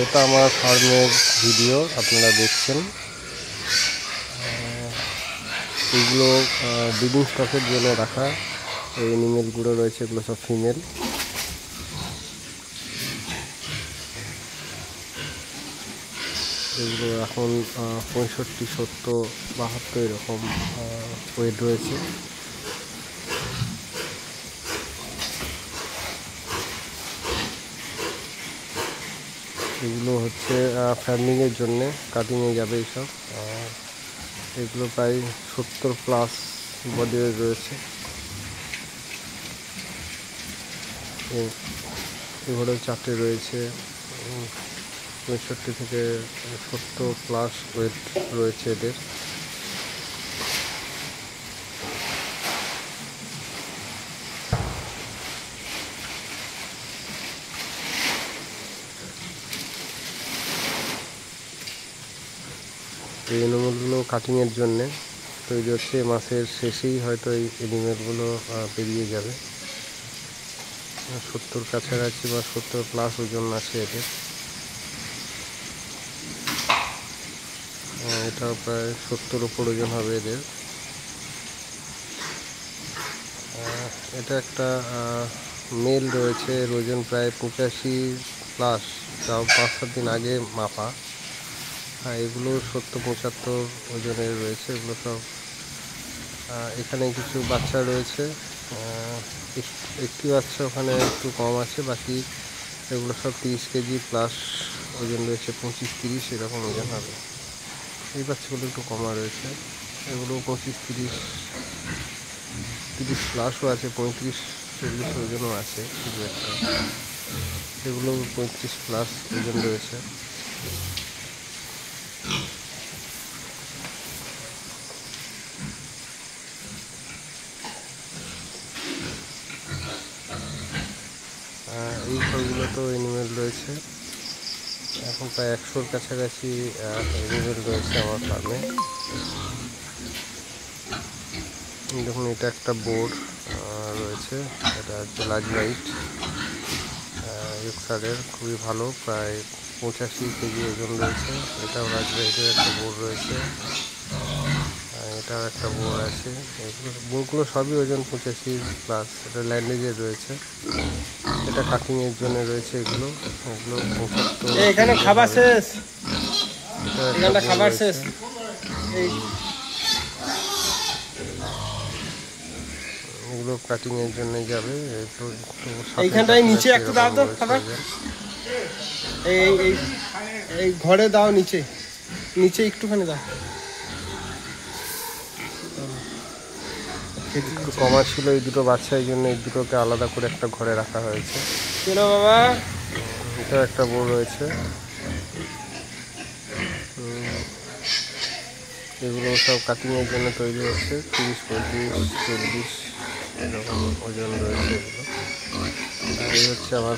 এটা আমার ফার্মের ভিডিও আপনারা দেখছেন। এগুলো ব্রিডিং স্টকের জন্য রাখা এই এনিমেলগুলো রয়েছে, এগুলো সব ফিমেল। এগুলো এখন 65, 70, 72 এরকম ওয়েট রয়েছে। এগুলো হচ্ছে ফার্মিংয়ের জন্যে, কাটিংয়ে যাবে এইসব। এগুলো প্রায় 70+ বডি ওয়েট রয়েছে। এগুলো 4টে রয়েছে, 65 থেকে 70+ ওয়েট রয়েছে এদের। এই এনিমেলগুলো কাটিংয়ের জন্যে তৈরি হচ্ছে। মাসের শেষেই হয়তো এই এনিমেলগুলো বেরিয়ে যাবে। 70 কাছাকাছি বা 70+ ওজন আছে এদের। এটাও প্রায় 70 উপর ওজন হবে এদের। এটা একটা মেল রয়েছে, এর ওজন প্রায় 85+, তাও 5-7 দিন আগে মাপা। এগুলো 70-75 ওজনের রয়েছে। এগুলো সব এখানে কিছু বাচ্চা রয়েছে, একটি বাচ্চা ওখানে একটু কম আছে, বাকি এগুলো সব 30 কেজি প্লাস ওজন রয়েছে, 25-30 এরকম ওজন হবে। এই বাচ্চাগুলো একটু কমা রয়েছে, এগুলো 25-30+ আছে, 35-40 ওজনও আছে কিছু একটা। এগুলো 35+ ওজন রয়েছে। এই ঘরগুলো তো এনিমেল রয়েছে, এখন প্রায় 100-র কাছাকাছি এনিমেল রয়েছে আমার ফার্মে। দেখুন, এটা একটা বোর্ড রয়েছে, এটা হচ্ছে লার্জ লাইট ইউকসারের, খুবই ভালো, প্রায় 85 কেজি ওজন রয়েছে। এটাও লার্জ লাইটের একটা বোর্ড রয়েছে, এটাও একটা বোর্ড আছে। বোর্ডগুলো সবই ওজন 85+। এটা ল্যান্ডেজের রয়েছে, এটা কাটিংয়ের জন্য রয়েছে। এগুলো 75। এখানে খাবার শেষ, এটা খাবার শেষ। এগুলো কাটিংয়ের জন্য যাবে। এইখানটায় নিচে একটু দাও তো খাবার, এই ঘরে দাও, নিচে একটুখানি দাও। একটু কমা ছিল এই দুটো বাচ্চা, এই জন্য এই দুটোকে আলাদা করে একটা ঘরে রাখা হয়েছে। চলো বাবা, এটা একটা বোর্ড রয়েছে। এগুলো সব কাটিংয়ের জন্য তৈরি হচ্ছে, 30, 35, 40 এরকম ওজন রয়েছে এগুলো। এই হচ্ছে আমার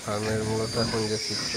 ফার্মের মূলত এখন যে চিত্র।